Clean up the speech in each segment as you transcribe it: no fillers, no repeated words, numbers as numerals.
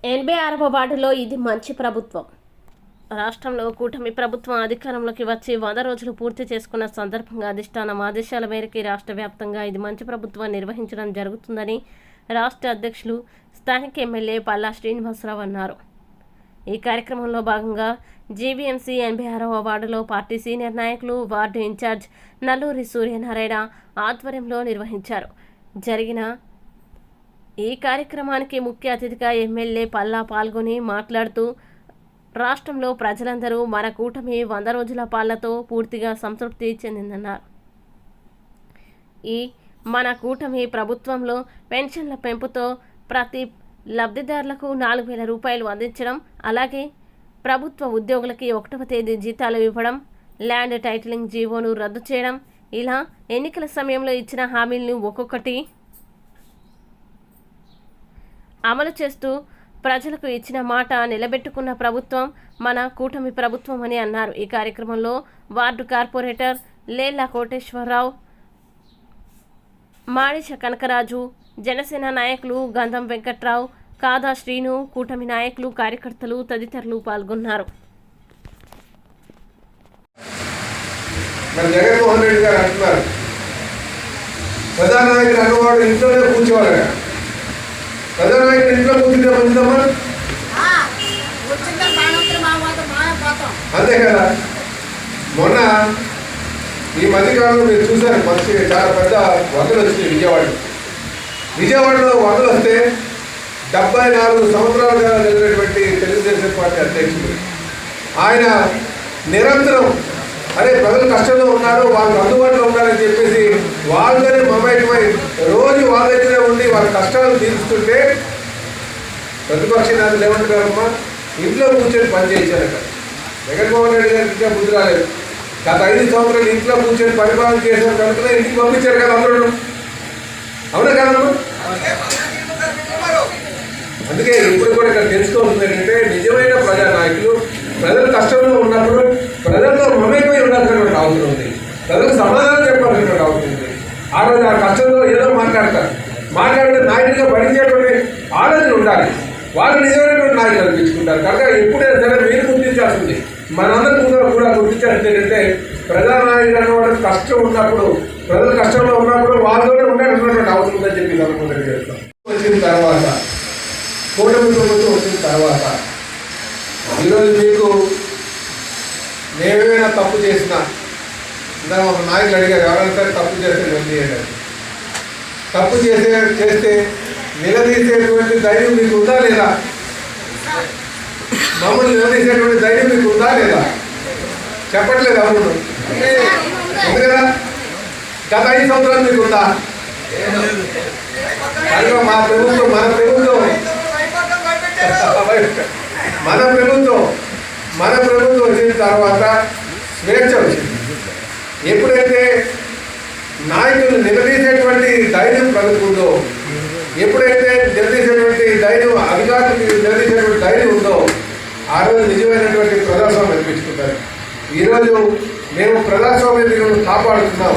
86వ వార్డులో ఇది మంచి ప్రభుత్వం. రాష్ట్రంలో కూటమి ప్రభుత్వం అధికారంలోకి వచ్చి 100 రోజులు పూర్తి చేసుకున్న సందర్భంగా అధిష్టానం ఆదేశాల మేరకు రాష్ట్ర వ్యాప్తంగా ఇది మంచి ప్రభుత్వం నిర్వహించడం జరుగుతుందని రాష్ట్ర అధ్యక్షులు స్థానిక ఎమ్మెల్యే పల్లా శ్రీనివాసరావు అన్నారు. ఈ కార్యక్రమంలో భాగంగా జీవీఎంసీ 86వ వార్డులో పార్టీ సీనియర్ నాయకులు, వార్డు ఇన్ఛార్జ్ నల్లూరి సూర్యనారాయణ ఆధ్వర్యంలో నిర్వహించారు. జరిగిన ఈ కార్యక్రమానికి ముఖ్య అతిథిగా ఎమ్మెల్యే పల్లా పాల్గొని మాట్లాడుతూ, రాష్ట్రంలో ప్రజలందరూ మన కూటమి 100 రోజుల పాలనతో పూర్తిగా సంతృప్తి చెందిందన్నారు. ఈ మన కూటమి ప్రభుత్వంలో పెన్షన్ల పెంపుతో ప్రతి లబ్ధిదారులకు 4,000 రూపాయలు అందించడం, అలాగే ప్రభుత్వ ఉద్యోగులకి 1వ తేదీ జీతాలు ఇవ్వడం, ల్యాండ్ టైటిలింగ్ జీవోను రద్దు చేయడం, ఇలా ఎన్నికల సమయంలో ఇచ్చిన హామీలను ఒక్కొక్కటి అమలు చేస్తూ ప్రజలకు ఇచ్చిన మాట నిలబెట్టుకున్న ప్రభుత్వం మన కూటమి ప్రభుత్వం అని అన్నారు. ఈ కార్యక్రమంలో వార్డు కార్పొరేటర్ లేళ్ల కోటేశ్వరరావు, మాడిశ కనకరాజు, జనసేన నాయకులు గంధం వెంకట్రావు, కాదా శ్రీను, కూటమి నాయకులు, కార్యకర్తలు తదితరులు పాల్గొన్నారు. జగన్మోహన్ రెడ్డి గారు అంటున్నారు, ప్రధానమంత్రి అన్నవాడు ఇంట్లోనే కూర్చోవాలి. ప్రధానమంత్రి ఇంట్లో కూర్చుంటే మంచిదమ్మా, అంతే కదా. మొన్న ఈ మధ్యకాలంలో మీరు చూశారు, మంచి చాలా పెద్ద వరదలు వచ్చినాయి విజయవాడలో వరదలు వస్తే 74 సంవత్సరాలుగా జరిగినటువంటి తెలుగుదేశం పార్టీ అధ్యక్షుడు ఆయన నిరంతరం అరే ప్రజలు కష్టంలో ఉన్నారు, వాళ్ళు అందుబాటులో ఉన్నారని చెప్పేసి వాళ్ళనే మమేకమై రోజు వాళ్ళ దగ్గరే ఉండి వాళ్ళ కష్టాలు తీరుస్తుంటే ప్రతిపక్ష నేతలు ఏమంటారమ్మా, ఇంట్లో కూర్చొని పనిచేయించారట. జగన్మోహన్ రెడ్డి గారికి ఇంకా బుద్ధి రాలేదు. గత 5 సంవత్సరాలు ఇంట్లో కూర్చొని పరిపాలన చేశారు కనుక ఇంటికి పంపించారు కదా అందరూ, అవునా కదమ్మా? అందుకే ఇప్పుడు కూడా ఇక్కడ తెలుసుకోవాల్సింది ఏంటంటే, నిజమైన ప్రజానాయకులు ప్రజలు కష్టంలో ఉన్నప్పుడు ప్రజలతో మమేకమై ఉండాల్సినటువంటి అవసరం ఉంది, ప్రజలకు సమాధానం చెప్పాల్సినటువంటి అవసరం ఉంది. ఆ రోజు ఆ కష్టంలో ఏదో మాట్లాడితే నాయకుడిగా భరించేటువంటి ఆలోచన ఉండాలి. వాళ్ళు నిజమైనటువంటి నాయకులు అనిపించుకుంటారు. కనుక ఎప్పుడైనా సరే మీరు గుర్తించాల్సింది, మనందరూ కూడా గుర్తించాల్సింది ఏంటంటే, ప్రజానాయకుడు అనేవాడు కష్టం ఉన్నప్పుడు, ప్రజలు కష్టంలో ఉన్నప్పుడు వాళ్ళతోనే ఉండాల్సినటువంటి అవసరం ఉందని చెప్పి అనుకుంటే చేస్తాం. వచ్చిన తర్వాత కూటమి ప్రభుత్వం వచ్చిన తర్వాత ఈరోజు మీకు నేనేమైనా తప్పు చేసినా, ఇందాక ఒక నాయకులు అడిగారు, ఎవరైనా సరే తప్పు చేస్తే నిలదీయండి. తప్పు చేస్తే నిలదీసేటువంటి ధైర్యం మీకు ఉందా లేదా? మమ్మల్ని నిలదీసేటువంటి ధైర్యం మీకు ఉందా లేదా? చెప్పట్లేదు అవును, ఉంది కదా. గత 5 సంవత్సరాలు మీకు ఉందా? కనుక మన ప్రభుత్వం వచ్చిన తర్వాత స్వేచ్ఛ వచ్చింది. ఎప్పుడైతే నాయకులు నిలదీసేటువంటి ధైర్యం కలుగుతుందో, ఎప్పుడైతే నిలదీసేటువంటి ధైర్యం, అధికారులకు నిలదీసేటువంటి ధైర్యం ఉందో, ఆ రోజు నిజమైనటువంటి ప్రజాస్వామ్యం అనిపించుకుంటారు. ఈరోజు మేము ప్రజాస్వామ్యం కాపాడుతున్నాం.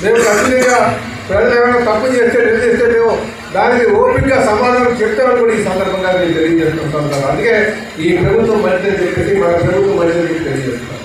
మేము ఖచ్చితంగా ప్రజలు ఏమైనా తప్పు చేస్తే నిలదీస్తే మేము దానికి ఓపికగా సమాధానం చెప్తామని కూడా ఈ సందర్భంగా మేము తెలియజేస్తున్నాం. అందుకే ఈ ప్రభుత్వం మంచిదని చెప్పేసి మన ప్రభుత్వం మంచిదని తెలియజేస్తున్నాం.